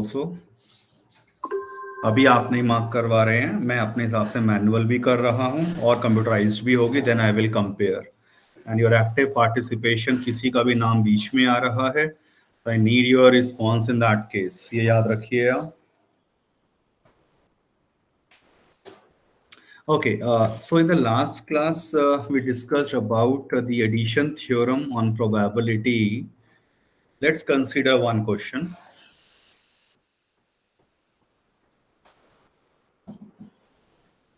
Also. अभी आप नहीं मार्क करवा रहे हैं, मैं अपने हिसाब से मैनुअल भी कर रहा हूं और कंप्यूटराइज्ड भी होगी, then I will compare. And your active participation, किसी का भी नाम बीच में आ रहा है तो I need your response in that case, ये याद रखिए आप। Okay, so in the last class, we discussed about the addition theorem on probability. Let's consider one question.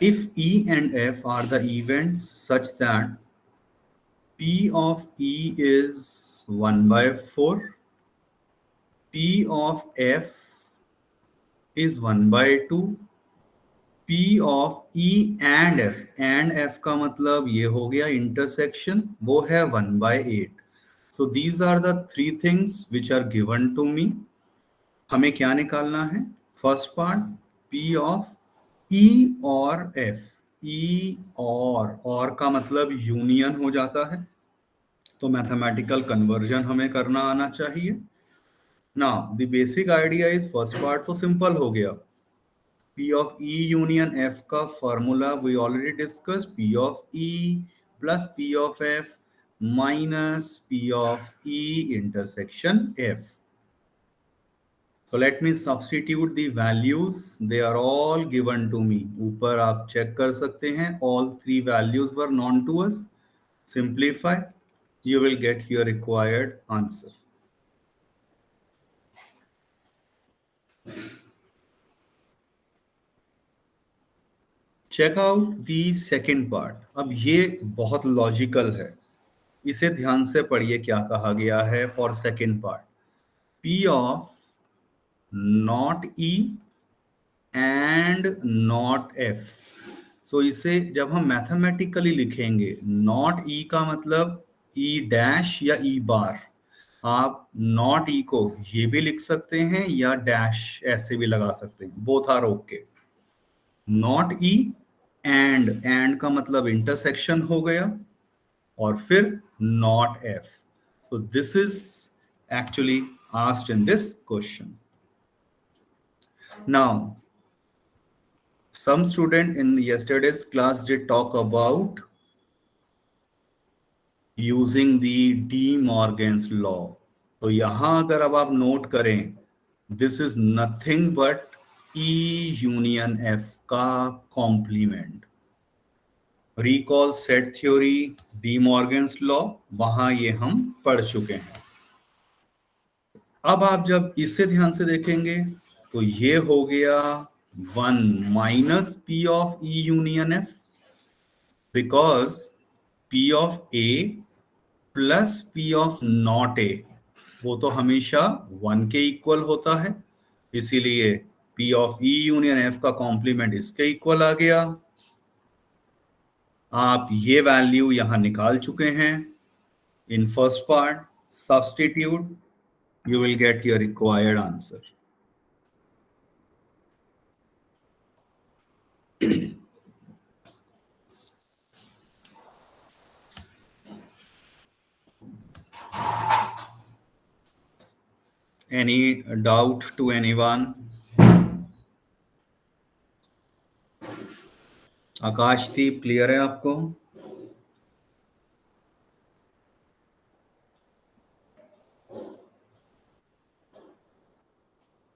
If E and F are the events such that P of E is 1 by 4, P of F is 1 by 2, P of E and F का मतलब ये हो गया intersection, वो है 1 by 8. So these are the three things which are given to me. हमें क्या निकालना है? First part P of E और F. E और का मतलब यूनियन हो जाता है, तो मैथमेटिकल कन्वर्जन हमें करना आना चाहिए। Now the basic idea is, first part तो सिंपल हो गया, P of E union F का formula we already discuss, P of E plus P of F minus P of E intersection F. So let me substitute the values. They are all given to me. ऊपर आप check कर सकते हैं, all three values were known to us. Simplify, you will get your required answer. Check out the second part. अब ये बहुत logical है, इसे ध्यान से पढ़िए क्या कहा गया है for second part. P of not E and not F. सो इसे जब हम मैथमेटिकली लिखेंगे, नॉट E का मतलब E डैश या E बार। आप नॉट E को ये भी लिख सकते हैं या डैश ऐसे भी लगा सकते हैं, both are okay. Not E and का मतलब इंटरसेक्शन हो गया, और फिर not F. So this is actually asked in this question. नाउ some student in yesterday's class did talk about using the De Morgan's law. तो यहां अगर अब आप नोट करें, this is nothing but E union F का complement. Recall set theory, De Morgan's law, वहां ये हम पढ़ चुके हैं. अब आप जब इसे ध्यान से देखेंगे तो ये हो गया 1 minus P of E union F, because P of A plus P of not A वो तो हमेशा 1 के इक्वल होता है, इसीलिए P of E union F का कॉम्प्लीमेंट इसके इक्वल आ गया. आप ये वैल्यू यहां निकाल चुके हैं in first part. Substitute, you will get your required answer. Any doubt to anyone? Akashdeep clear है आपको?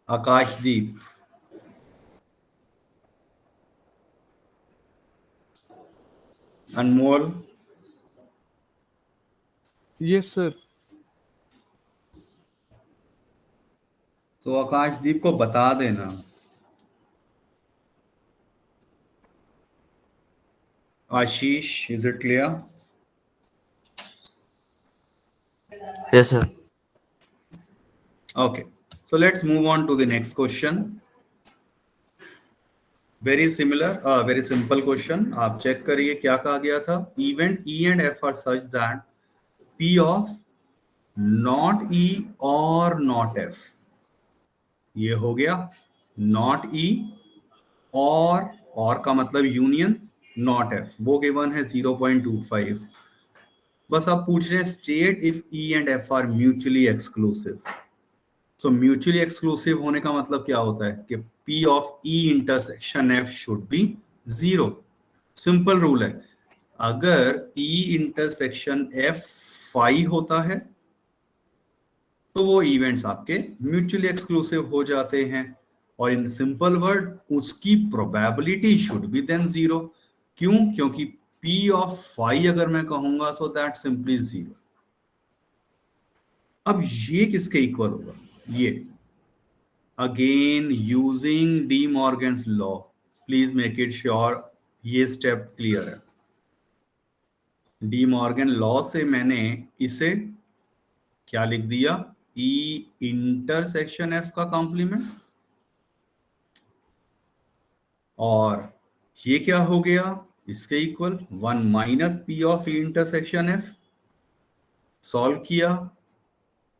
आकाशदीप, अनमोल? Yes sir. तो आकाशदीप को बता देना. Ashish, is it clear? Yes, sir. Okay, so let's move on to the next question. Very similar, very simple question. आप check करिए क्या कहा गया था. Event E and F are such that P of not E or not F, ये हो गया not E और का मतलब यूनियन not F, वो गिवन है 0.25. बस आप पूछ रहे हैं state if E and F are mutually exclusive. So mutually exclusive होने का मतलब क्या होता है कि P of E intersection F should be 0। Simple rule है। अगर E इंटरसेक्शन F फाई होता है तो वो इवेंट्स आपके म्यूचुअली एक्सक्लूसिव हो जाते हैं, और इन सिंपल वर्ड उसकी प्रोबेबिलिटी शुड बी देन 0। क्यों? क्योंकि P ऑफ फाई अगर मैं कहूंगा सो दैट सिंपली 0। अब ये किसके इक्वल होगा? ये again using D Morgan's law, please make it sure ये स्टेप क्लियर है। डी मॉर्गन लॉ से मैंने इसे क्या लिख दिया? E इंटरसेक्शन F का कॉम्प्लीमेंट, और ये क्या हो गया? इसके equal 1 minus P of E intersection F। Solve किया,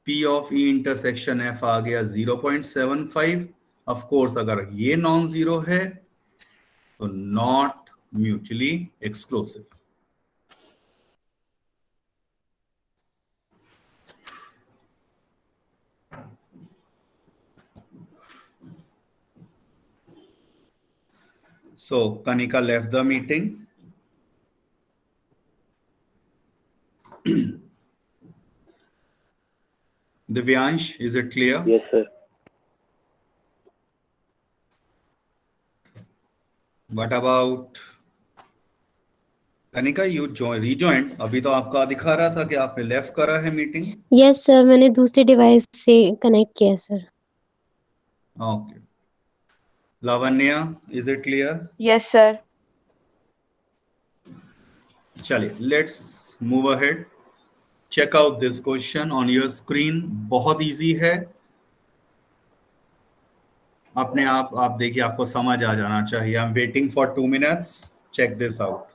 P of E intersection F आ गया 0.75। ऑफ कोर्स अगर ये नॉन जीरो है तो not mutually exclusive. So Kanika left the meeting. Divyansh, is it clear? Yes, sir. What about Kanika? You rejoined? अभी तो आपका दिखा रहा था कि आपने लेफ्ट करा है मीटिंग। यस सर, मैंने दूसरे डिवाइस से कनेक्ट किया sir. Okay. Lavanya, is it clear? Yes, sir. चलिए, let's move ahead. Check out this question on your screen. बहुत इजी है, अपने आप देखिए, आपको समझ आ जाना चाहिए। I am waiting for 2 minutes. Check this out.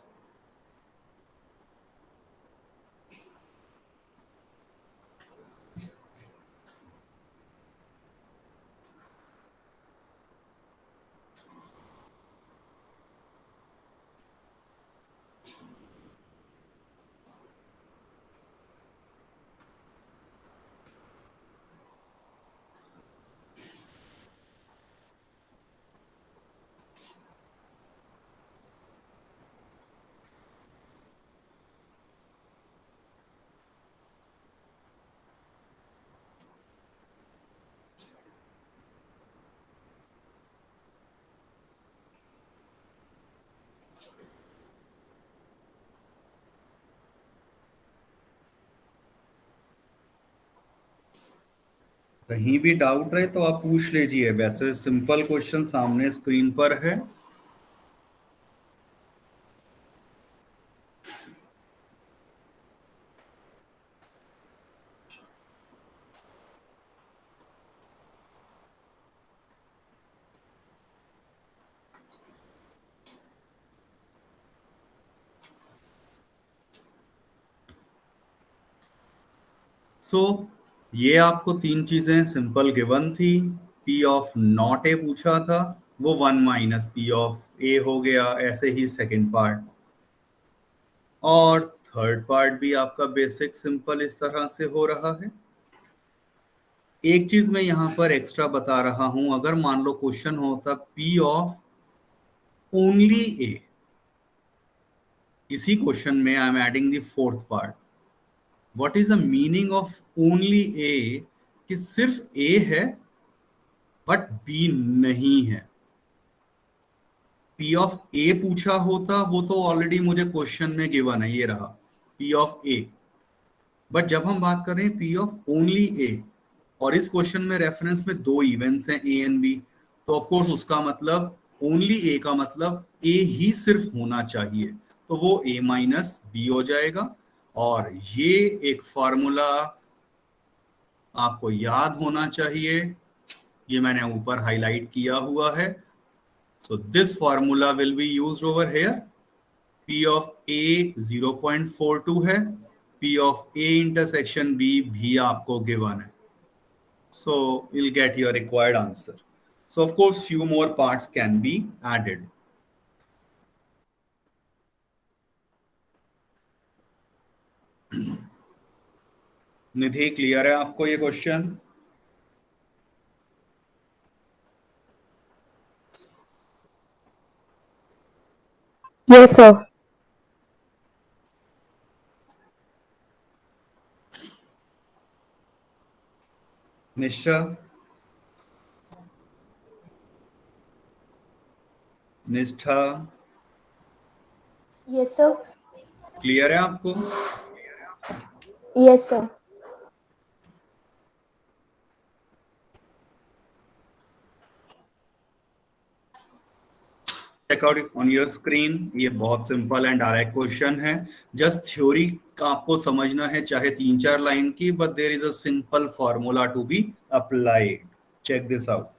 कहीं भी डाउट रहे तो आप पूछ लीजिए। वैसे सिंपल क्वेश्चन सामने स्क्रीन पर है। सो ये आपको तीन चीजें सिंपल गिवन थी। P ऑफ नॉट ए पूछा था, वो 1 माइनस P ऑफ ए हो गया। ऐसे ही सेकंड पार्ट और थर्ड पार्ट भी आपका बेसिक सिंपल इस तरह से हो रहा है। एक चीज मैं यहां पर एक्स्ट्रा बता रहा हूं, अगर मान लो क्वेश्चन होता P ऑफ ओनली ए, इसी क्वेश्चन में I am adding the fourth part. What is the meaning of only a? कि सिर्फ ए है बट बी नहीं है। P ऑफ ए पूछा होता, वो तो ऑलरेडी मुझे क्वेश्चन में गिवन है, ये रहा P ऑफ ए। बट जब हम बात कर रहे हैं P ऑफ ओनली ए, और इस क्वेश्चन में रेफरेंस में दो इवेंट्स हैं A एंड B, तो ऑफ कोर्स उसका मतलब ओनली ए का मतलब A ही सिर्फ होना चाहिए, तो वो A माइनस बी हो जाएगा। और ये एक फॉर्मूला आपको याद होना चाहिए, ये मैंने ऊपर हाईलाइट किया हुआ है। So this formula will be used over here. P of A 0.42 है, P of A intersection B भी आपको गिवन है। So you'll get your required answer. So of course few more parts can be added. Nidhi, clear है आपको ये question? Yes, sir. निश्चा, निष्ठा, Yes, sir. Clear है आपको? Yes, sir. Check out on your screen. ये बहुत simple and direct question है। Just theory का आपको समझना है, चाहे 3-4 लाइन की, but there is a simple formula to be applied. Check this out.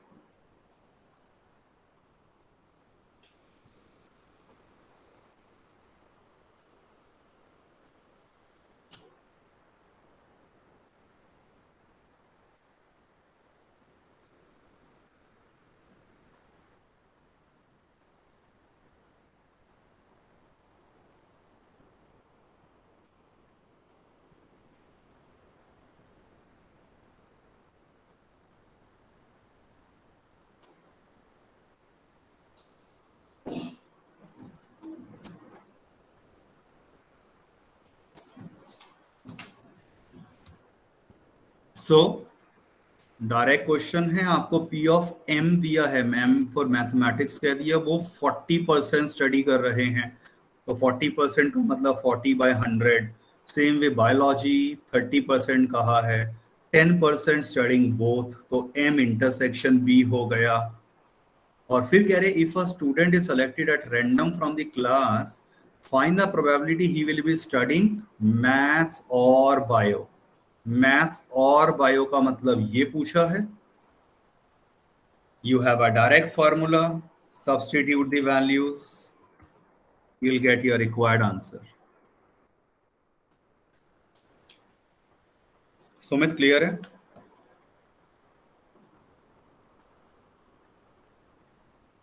So direct question है, आपको पी ऑफ एम दिया है, मैम फॉर मैथमेटिक्स कह दिया, वो 40% स्टडी कर रहे हैं, तो 40% का मतलब 40/100। सेम वे बायोलॉजी 30% कहा है, 10% स्टडिंग बोथ, तो एम इंटरसेक्शन बी हो गया। और फिर कह रहे if a student is selected at random from the class, find the probability he will be studying maths और बायो। मैथ्स और बायो का मतलब ये पूछा है। You have a direct formula, substitute the values, you'll get your required answer. Sumit clear है?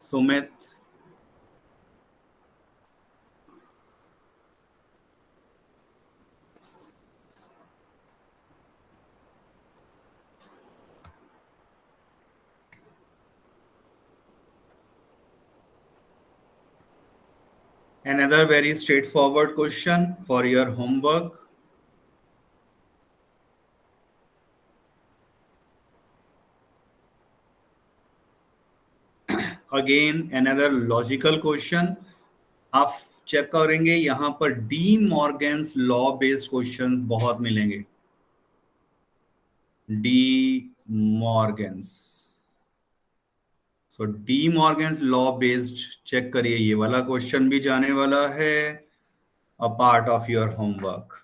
Sumit, another very straightforward question for your homework. Again another logical question. आप check करेंगे यहां पर De Morgan's law based questions बहुत मिलेंगे। De Morgan's, so De Morgan's law based check करिए, ये वाला क्वेश्चन भी जाने वाला है, a part of your homework.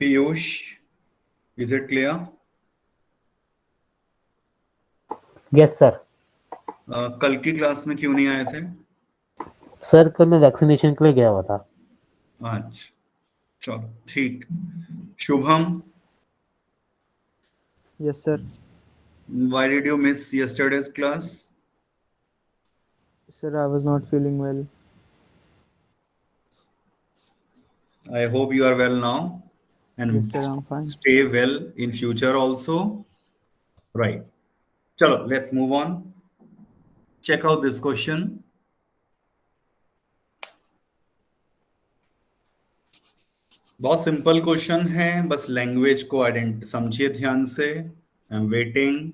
Piyush, is it clear? Yes sir. कल की क्लास में क्यों नहीं आए थे? सर कल मैं वैक्सीनेशन के लिए गया हुआ था। अच्छा, चलो ठीक। Shubham, Yes, sir. why did you miss yesterday's class? Sir, I was not feeling well. I hope you are well now and Yes, sir, I'm fine. stay well in future also. Right. Chalo, let's move on. Check out this question. बहुत simple question है, बस language को समझिए ध्यान से। आई am waiting.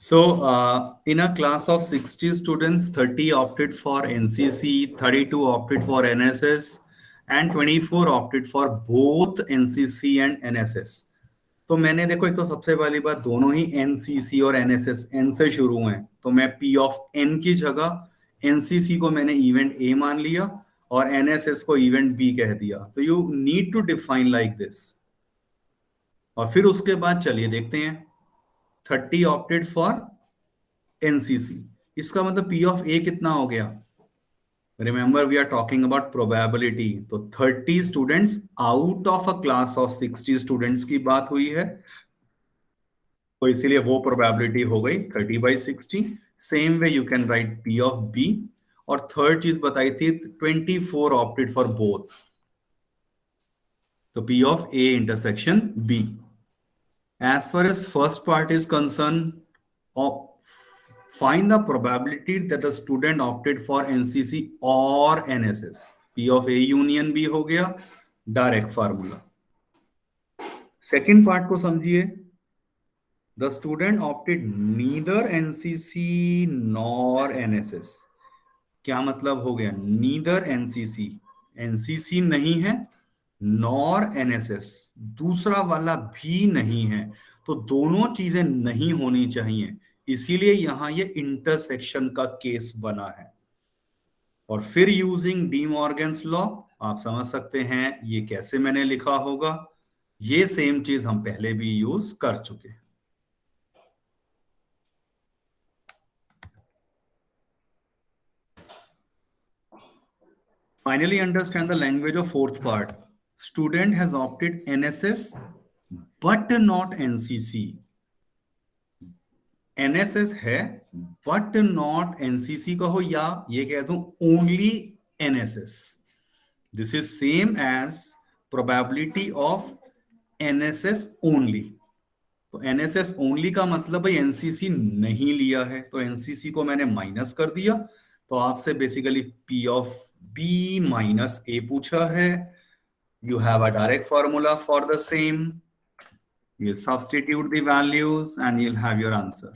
So, in a class of 60 students, 30 opted for NCC, 32 opted for NSS, and 24 opted for both NCC and NSS. तो मैंने देखो, एक तो सबसे पहली बात, दोनों ही NCC और NSS N से शुरू हैं, तो मैं P of N की जगह NCC को मैंने इवेंट A मान लिया और NSS को इवेंट B कह दिया। तो you need to define like this. और फिर उसके बाद चलिए देखते हैं 30 ऑप्टेड फॉर एनसीसी। इसका मतलब पी ऑफ ए कितना हो गया? Remember we are talking about probability, तो 30 students out of a class of 60 students की बात हुई है, तो इसीलिए वो प्रोबेबिलिटी हो गई 30/60। Same way you can write P of B. और थर्ड चीज बताई थी 24 ऑप्टेड फॉर बोथ, तो P of A intersection B. As far as first part is concerned, find the probability that the student opted for NCC or NSS. P of A union B हो गया, direct formula. Second part को समझिए, the student opted neither NCC nor NSS। क्या मतलब हो गया? Neither NCC नहीं है, नॉर NSS दूसरा वाला भी नहीं है, तो दोनों चीजें नहीं होनी चाहिए, इसीलिए यहां ये इंटरसेक्शन का केस बना है। और फिर यूजिंग डी मॉर्गन्स लॉ आप समझ सकते हैं ये कैसे मैंने लिखा होगा। ये सेम चीज हम पहले भी यूज कर चुके हैं। Finally, understand the language of fourth part. Student has opted NSS but not NCC. NSS है but not NCC कहो, या ये कह दूं only NSS. This is same as probability of NSS only. तो NSS only का मतलब है NCC नहीं लिया है, तो NCC को मैंने माइनस कर दिया, तो आपसे basically P of B minus A पूछा है। You have a direct formula for the same. You'll substitute the values and you'll have your answer.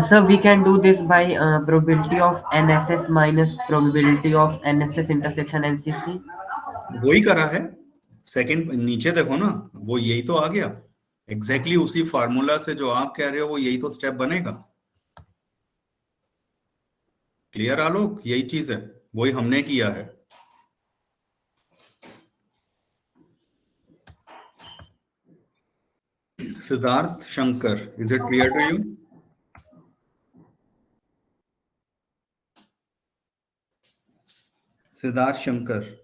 Sir, we can do this by probability of NSS minus probability of NSS intersection NCC. वही करा है, second नीचे देखो ना, वो यही तो आ गया एग्जैक्टली उसी फार्मूला से जो आप कह रहे हो, वो यही तो स्टेप बनेगा। क्लियर आलोक? यही चीज है, वही हमने किया है। Siddharth Shankar, is it clear to you? Siddharth Shankar,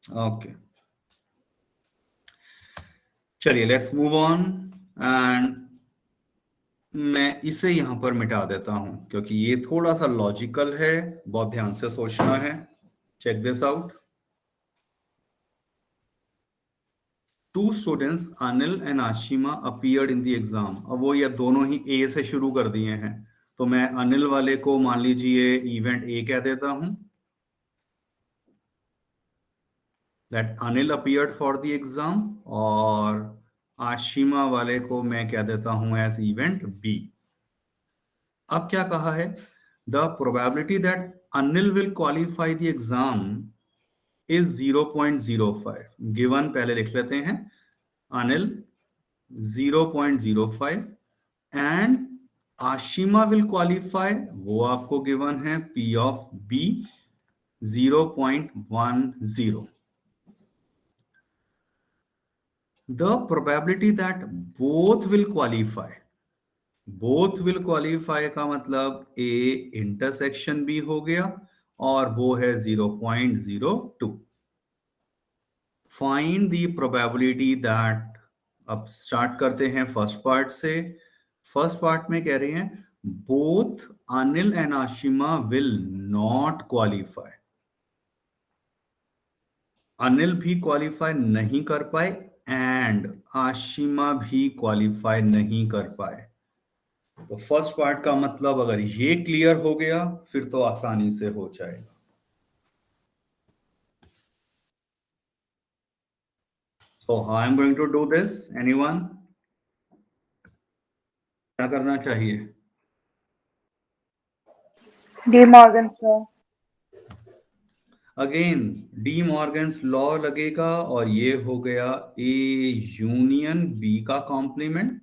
okay चलिए लेट्स मूव ऑन। एंड मैं इसे यहां पर मिटा देता हूं क्योंकि ये थोड़ा सा लॉजिकल है, बहुत ध्यान से सोचना है। Check this out. Two students Anil and Ashima appeared in the exam. अब वो ये दोनों ही ए से शुरू कर दिए हैं, तो मैं अनिल वाले को मान लीजिए इवेंट ए कह देता हूं, that Anil appeared for the exam, और आशिमा वाले को मैं कह देता हूं एज इवेंट बी। अब क्या कहा है? The probability that Anil will qualify the exam is 0.05 given. पहले लिख लेते हैं Anil 0.05 and Ashima will qualify, वो आपको गिवन है P of B 0.10। The probability that both will qualify, both will qualify का मतलब A intersection B हो गया और वो है 0.02। Find the probability that, अब स्टार्ट करते हैं फर्स्ट पार्ट से। फर्स्ट पार्ट में कह रहे हैं both Anil and Ashima will not qualify। Anil भी क्वालिफाई नहीं कर पाए एंड आशिमा भी क्वालिफाई नहीं कर पाए। तो फर्स्ट पार्ट का मतलब अगर ये क्लियर हो गया फिर तो आसानी से हो जाएगा। So how I'm going to do this? Anyone? क्या करना चाहिए? De Morgan's law. Again De Morgan's law लगेगा और ये हो गया ए यूनियन बी का कॉम्प्लीमेंट।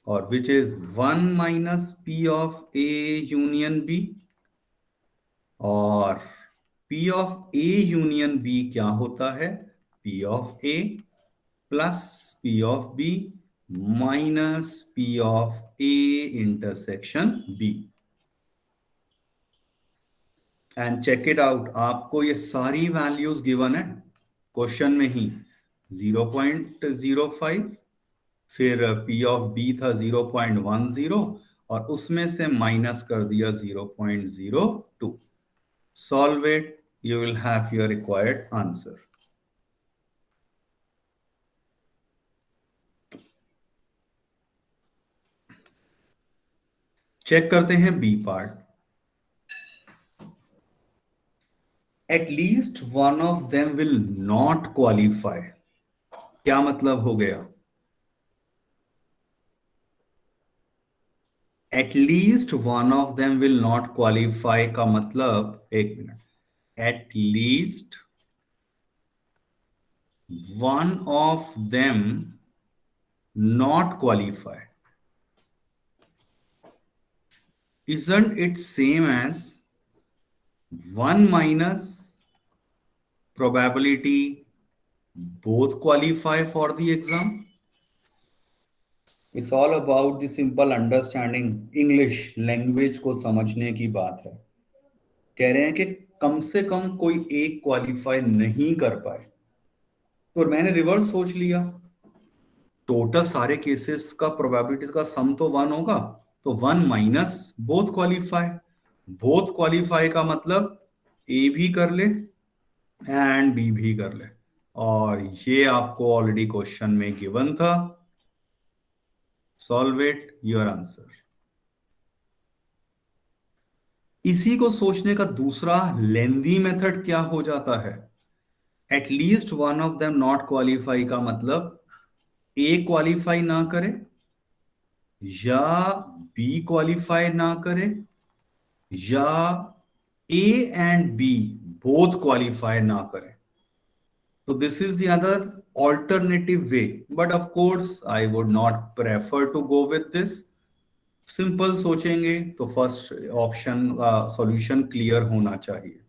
और which is 1 minus P of A union B, और P of A union B क्या होता है? P of A plus P of B minus P of A intersection B। And check it out, आपको ये सारी values given है question में ही। 0.05, फिर P ऑफ B था 0.10, और उसमें से माइनस कर दिया 0.02। Solve it, you will have your required answer. Check करते हैं B part. At least one of them will not qualify। क्या मतलब हो गया? At least one of them will not qualify का मतलब, एक minute, at least one of them not qualify, isn't it same as 1 minus probability both qualify for the exam? It's all about the simple understanding, English language को समझने की बात है। कह रहे हैं कि कम से कम कोई एक क्वालिफाई नहीं कर पाए, तो मैंने रिवर्स सोच लिया, टोटल सारे केसेस का प्रोबेबिलिटी का सम तो 1 होगा, तो 1 minus both qualify. Both qualify का मतलब ए भी कर ले एंड बी भी कर ले, और ये आपको ऑलरेडी क्वेश्चन में गिवन था। Solve it, your answer. इसी को सोचने का दूसरा लेंदी मेथड क्या हो जाता है? At least one of them not qualify का मतलब ए क्वालिफाई ना करे या बी क्वालिफाई ना करे या A and B both qualify ना करे। So this is the other alternative way, but of course I would not prefer to go with this. Simple सोचेंगे तो फर्स्ट ऑप्शन का सॉल्यूशन क्लियर होना चाहिए।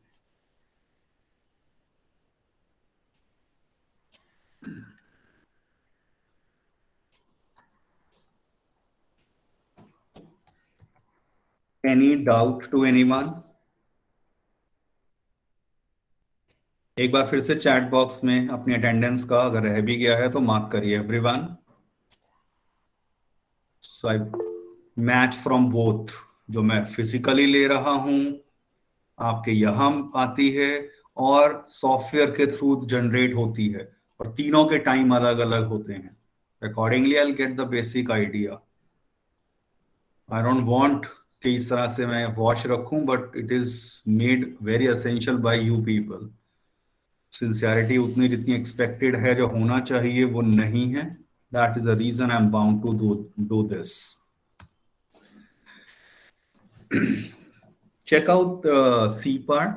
Any doubt to anyone? एक बार फिर से चैट बॉक्स में अपनी अटेंडेंस का अगर रह भी गया है तो मार्क करिए everyone. So I match from both, जो मैं फिजिकली ले रहा हूं आपके यहां आती है और सॉफ्टवेयर के थ्रू जनरेट होती है, और तीनों के टाइम अलग अलग होते हैं। Accordingly I get the basic idea. I don't want कि इस तरह से मैं वॉच रखूं, but it is made very essential by you people. Sincerity उतनी जितनी एक्सपेक्टेड है, जो होना चाहिए वो नहीं है। That is the reason I am bound to do this. Check out C part.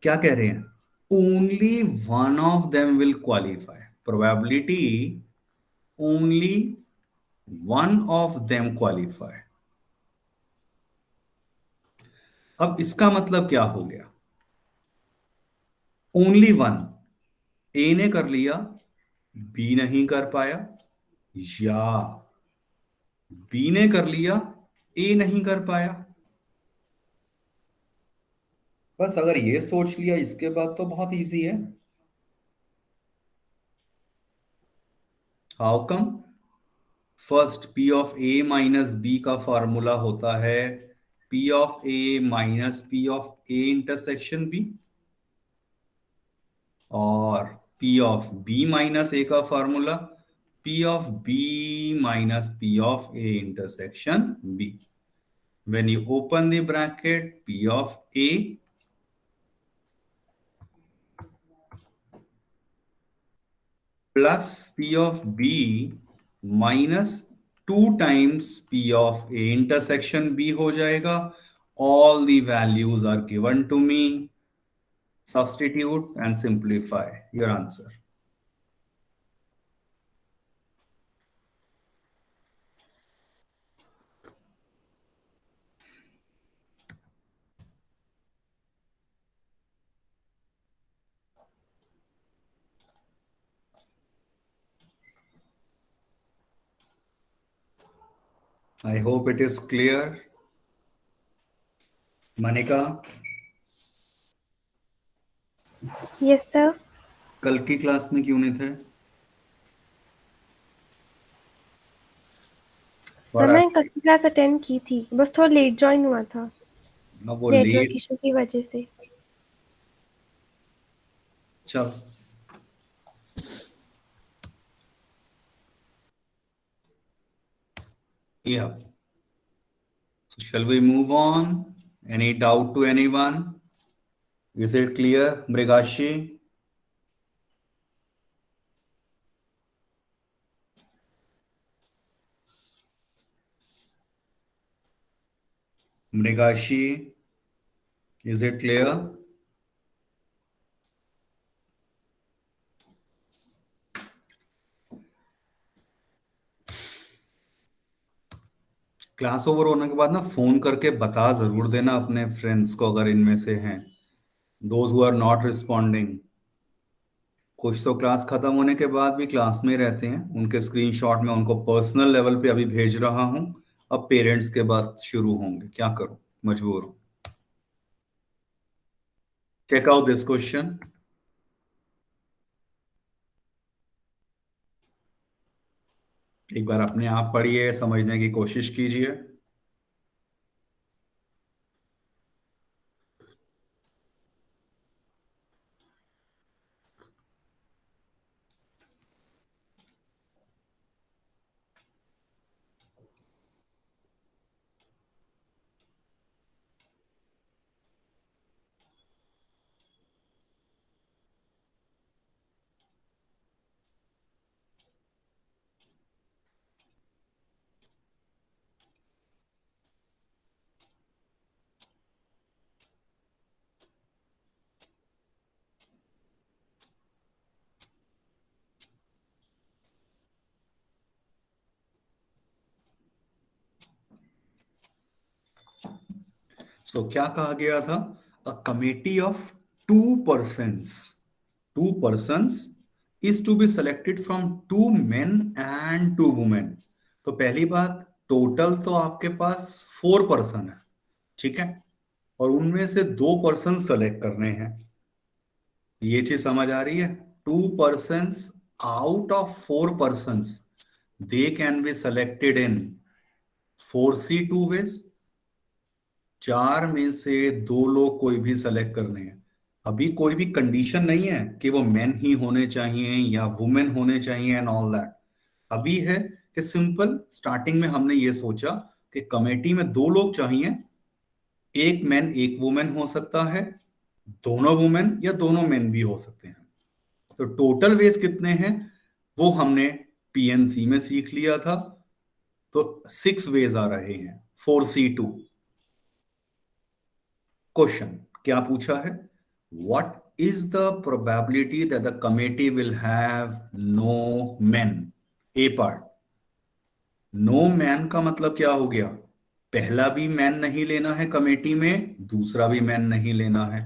क्या कह रहे हैं? Only one of them will qualify, probability only one of them qualify. अब इसका मतलब क्या हो गया? ओनली वन, ए ने कर लिया, बी नहीं कर पाया, या बी ने कर लिया, ए नहीं कर पाया। बस अगर ये सोच लिया, इसके बाद तो बहुत इजी है। How come? First P of A minus B का फॉर्मूला होता है P of A minus P of A intersection B, और P of B minus A का formula P of B minus P of A intersection B. When you open the bracket, P of A plus P of B minus 2 times P of A intersection B हो जाएगा। All the values are given to me. Substitute and simplify your answer. I hope it is clear. Manika, yes sir. कल की class में क्यों नहीं थे? Sir मैंने कल की क्लास अटेंड की थी, बस थोड़ा लेट ज्वाइन हुआ था अब वो नेटवर्क लेट, इशू की वजह से। चल yeah. So shall we move on? Any doubt to anyone? Is it clear, Mrigashi? Mrigashi, is it clear? Class over होने के बाद ना फोन करके बता जरूर देना अपने फ्रेंड्स को, अगर इनमें से हैं those who are not responding. कुछ तो क्लास खत्म होने के बाद भी क्लास में रहते हैं, उनके स्क्रीनशॉट में उनको पर्सनल लेवल पे अभी भेज रहा हूं। अब पेरेंट्स के बाद शुरू होंगे, क्या करूं, मजबूर हूं। Check out this question. एक बार अपने आप पढ़िए, समझने की कोशिश कीजिए। सो क्या कहा गया था? A committee of 2 persons, 2 persons is to be selected from 2 men and 2 women। तो पहली बात, टोटल तो आपके पास 4 person है, ठीक है, और उनमें से 2 पर्सन सेलेक्ट करने हैं। ये चीज समझ आ रही है? 2 persons out of 4 persons, they can be selected in 4C2 ways। 4 में से 2 लोग कोई भी सेलेक्ट करने हैं। अभी कोई भी कंडीशन नहीं है कि वो मेन ही होने चाहिए या वुमेन होने चाहिए एंड ऑल दैट। अभी है कि सिंपल स्टार्टिंग में हमने ये सोचा कि कमेटी में 2 लोग चाहिए, एक मैन एक वुमेन हो सकता है, दोनों वुमेन या दोनों मेन भी हो सकते हैं। तो टोटल वेज कितने हैं वो हमने पीएनसी में सीख लिया था। तो 6 वेज आ रहे हैं, 4C2। क्वेश्चन क्या पूछा है? What is the probability that the committee will have no man? A part, no man का मतलब क्या हो गया? पहला भी मैन नहीं लेना है कमेटी में, दूसरा भी मैन नहीं लेना है।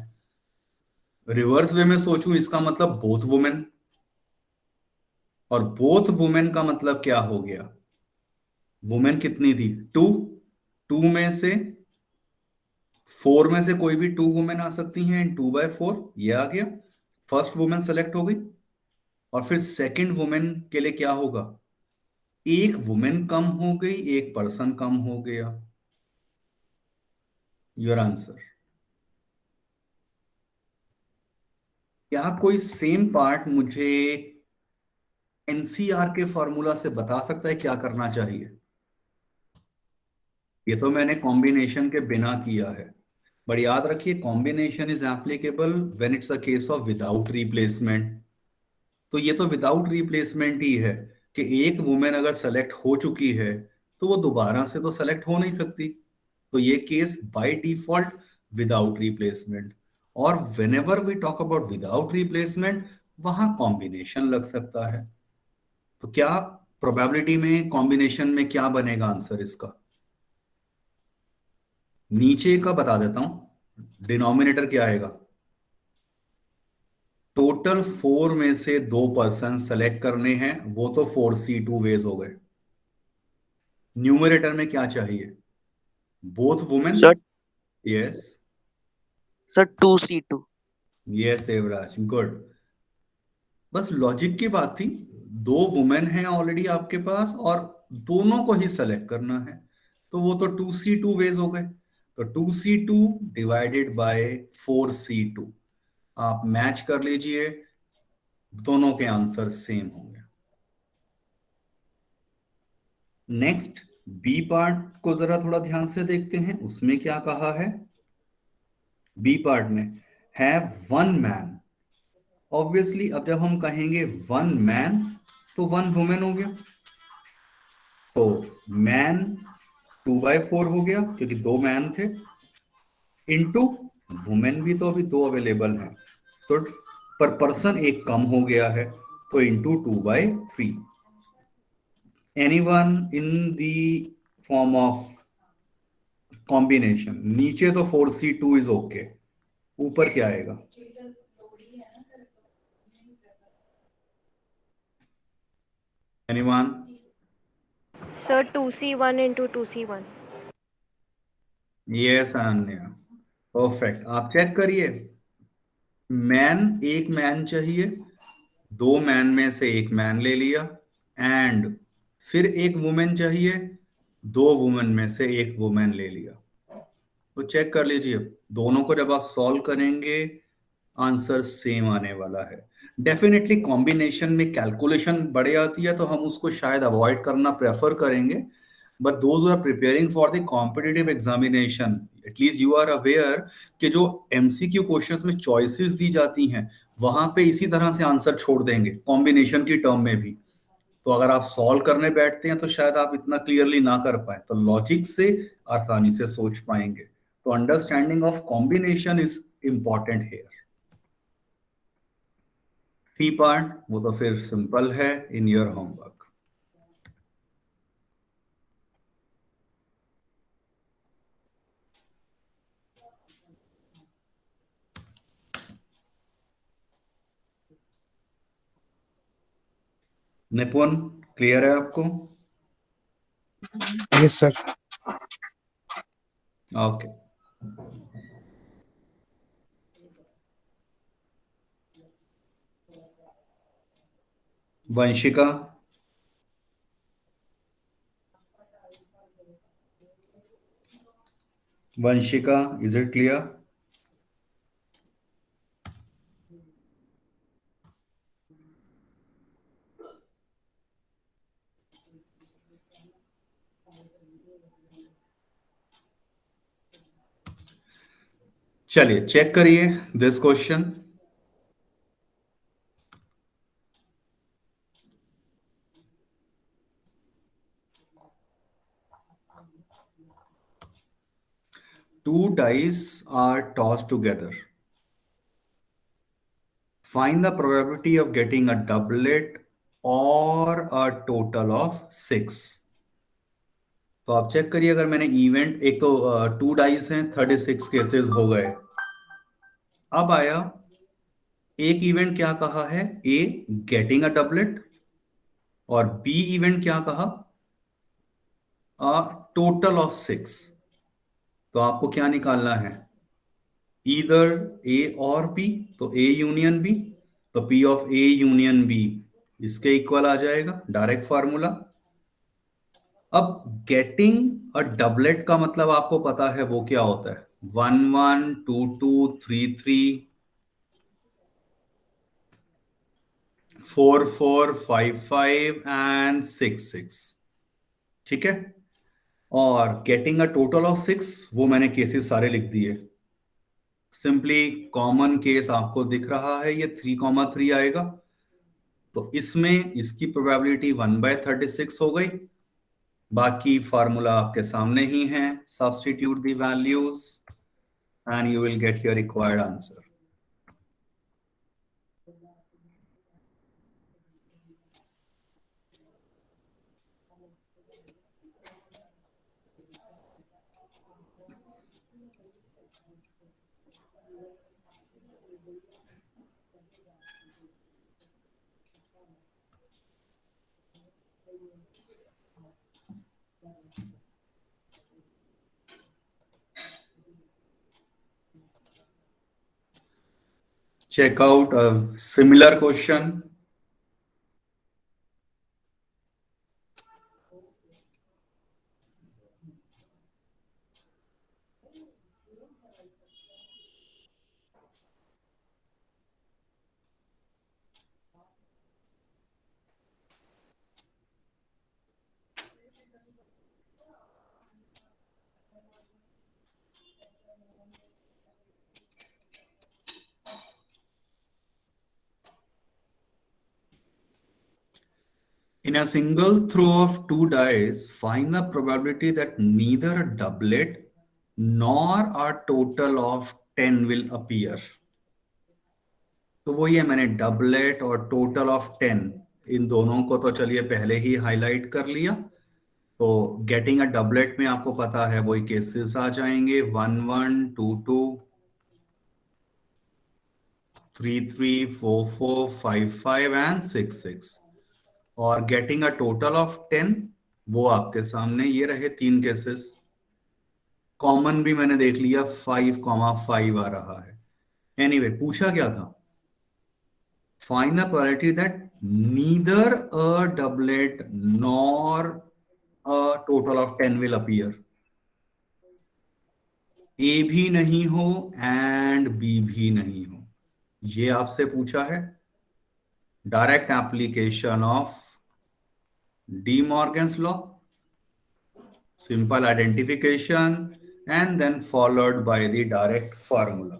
रिवर्स वे में सोचूं, इसका मतलब बोथ वुमेन, और बोथ वुमेन का मतलब क्या हो गया? वुमेन कितनी थी? 2। 2 में से 4 में से कोई भी 2 वुमेन आ सकती हैं इन 2/4, ये आ गया। फर्स्ट वुमेन सेलेक्ट हो गई, और फिर सेकंड वुमेन के लिए क्या होगा? एक वुमेन कम हो गई, एक पर्सन कम हो गया। Your answer. क्या कोई सेम पार्ट मुझे एनसीआर के फॉर्मूला से बता सकता है क्या करना चाहिए? ये तो मैंने कॉम्बिनेशन के बिना किया है, बट याद रखिए combination is applicable when it's a case of without replacement. तो ये तो विदाउट रिप्लेसमेंट ही है कि एक वुमेन अगर सेलेक्ट हो चुकी है तो वो दोबारा से तो सेलेक्ट हो नहीं सकती। तो ये case by default without replacement. और whenever we talk about without replacement, वहां कॉम्बिनेशन लग सकता है। तो क्या प्रोबेबिलिटी में कॉम्बिनेशन में क्या बनेगा आंसर इसका? नीचे का बता देता हूं, डिनोमिनेटर क्या आएगा? टोटल 4 में से 2 पर्सन सेलेक्ट करने हैं, वो तो 4C2 वेज हो गए। न्यूमरेटर में क्या चाहिए? Both women? Sir yes, sir 2C2। Yes Devraj, good. बस लॉजिक की बात थी, दो वुमेन हैं ऑलरेडी आपके पास और दोनों को ही सेलेक्ट करना है, तो वो तो 2C2 वेज हो गए। तो 2C2 डिवाइडेड बाय 4C2, आप मैच कर लीजिए, दोनों के आंसर सेम होंगे। नेक्स्ट बी पार्ट को जरा थोड़ा ध्यान से देखते हैं, उसमें क्या कहा है। बी पार्ट में हैव वन मैन, ऑब्वियसली अब जब हम कहेंगे वन मैन तो वन वुमेन हो गया, तो मैन 2/4 हो गया क्योंकि दो मैन थे, इनटू वुमेन भी तो अभी दो अवेलेबल हैं, तो पर पर्सन एक कम हो गया है, तो into 2/3। Anyone in the form of combination, नीचे तो 4C2 इज ओके, ऊपर क्या आएगा? Anyone? Sir, 2C1 into 2C1. Yes Ananya, perfect. आप चेक करिए, मैन एक मैन चाहिए, दो मैन में से एक मैन ले लिया, एंड फिर एक वुमेन चाहिए, दो वुमेन में से एक वुमेन ले लिया। तो चेक कर लीजिए, दोनों को जब आप सॉल्व करेंगे आंसर सेम आने वाला है। डेफिनेटली कॉम्बिनेशन में कैलकुलेशन बढ़ जाती है, तो हम उसको शायद अवॉइड करना प्रेफर करेंगे, but those who are preparing for the competitive examination, at least you are aware कि जो एमसीक्यू क्वेश्चंस में चॉइसेस दी जाती हैं वहां पे इसी तरह से आंसर छोड़ देंगे कॉम्बिनेशन की टर्म में भी। तो अगर आप सॉल्व करने बैठते हैं तो शायद आप इतना क्लियरली ना कर पाए, तो लॉजिक से आसानी से सोच पाएंगे। तो understanding of combination is important here. C part वो तो फिर सिंपल है, in your homework. Nipun, clear है आपको? Yes sir. Okay. Vanshika? Vanshika, is it clear? चलिए चेक करिए this question. Two dice are tossed together. Find the probability of getting a doublet or a total of 6. तो आप चेक करिए, अगर मैंने इवेंट, एक तो 2 डाइस हैं, 36 केसेस हो गए। अब आया एक इवेंट, क्या कहा है? ए गेटिंग अ डबलेट, और बी इवेंट क्या कहा? A total of 6। तो आपको क्या निकालना है? ईदर ए और बी, तो ए यूनियन बी, तो P of A union B इसके इक्वल आ जाएगा, डायरेक्ट फार्मूला। अब गेटिंग अ डबलेट का मतलब आपको पता है वो क्या होता है? 1 1 2 2 3 3 4 4 5 5 एंड 6 6। ठीक है, और गेटिंग अ टोटल ऑफ 6 वो मैंने केसेस सारे लिख दिए। सिंपली कॉमन केस आपको दिख रहा है, ये 3,3 आएगा, तो इसमें इसकी प्रोबेबिलिटी 1/36 हो गई। बाकी फार्मूला आपके सामने ही है, substitute the values and you will get your required answer. check out a similar question. In a single throw of 2 dice, find the probability that neither a doublet nor a total of 10 will appear. तो वही है, मैंने doublet और total of 10 इन दोनों को तो चलिए पहले ही हाईलाइट कर लिया. तो गेटिंग अ डबलेट में आपको पता है वही केसेस आ जाएंगे 1 1 2 2 3 3 4 4 5 5 एंड 6 6. और गेटिंग अ टोटल ऑफ 10 वो आपके सामने ये रहे 3 केसेस. कॉमन भी मैंने देख लिया 5,5 आ रहा है. एनीवे पूछा क्या था? Find the probability that neither a doublet nor a total of 10 will appear. A भी नहीं हो and B भी नहीं हो, ये आपसे पूछा है. Direct application of D Morgan's law, simple identification and then followed by the direct formula.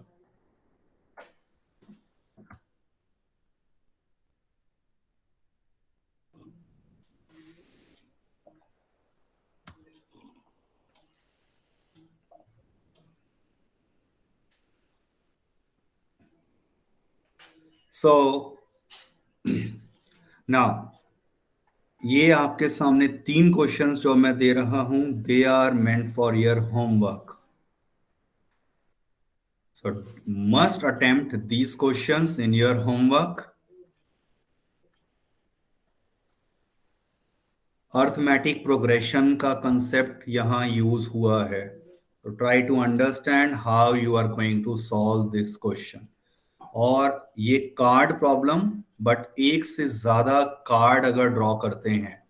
So now ये आपके सामने 3 क्वेश्चंस जो मैं दे रहा हूं, they are meant for your homework. So must attempt these questions in your homework. Arithmetic progression का concept यहां यूज हुआ है. तो try to understand how you are going to solve this question. और ये कार्ड प्रॉब्लम, बट एक से ज्यादा कार्ड अगर ड्रॉ करते हैं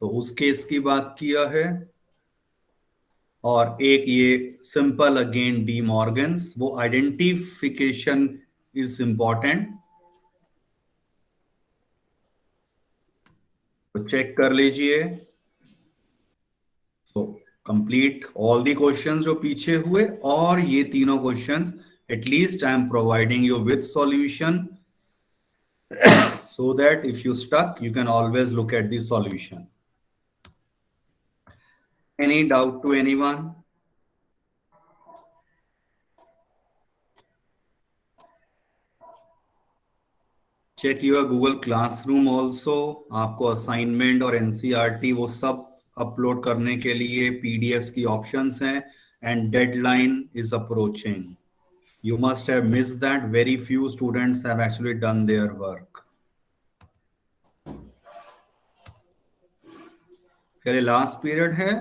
तो उस केस की बात किया है. और एक ये सिंपल अगेन डी मॉर्गन्स, वो आइडेंटिफिकेशन इज इंपॉर्टेंट. तो चेक कर लीजिए. So complete all the questions जो पीछे हुए, और ये तीनों questions at least I am providing you with solution, so that if you stuck you can always look at the solution. Any doubt to anyone? Check your Google Classroom also. आपको assignment और NCERT वो सब upload करने के लिए PDFs की options हैं, and deadline is approaching. You must have missed that. Very few students have actually done their work. पहले लास्ट पीरियड है,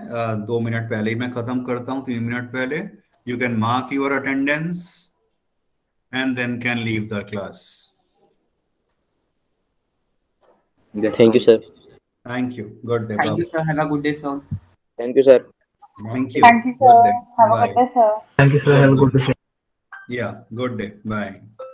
2 मिनट पहले ही मैं खत्म करता हूं, 3 मिनट पहले. You can mark your attendance and then can leave the class. Thank you, sir. Thank you. Good day. Thank you, sir. Have a good day, sir. Thank you, sir. Thank you. Thank you, sir. Good day. Have a Bye. good day, sir. Thank you, sir. Have a good day. Yeah, good day. Bye.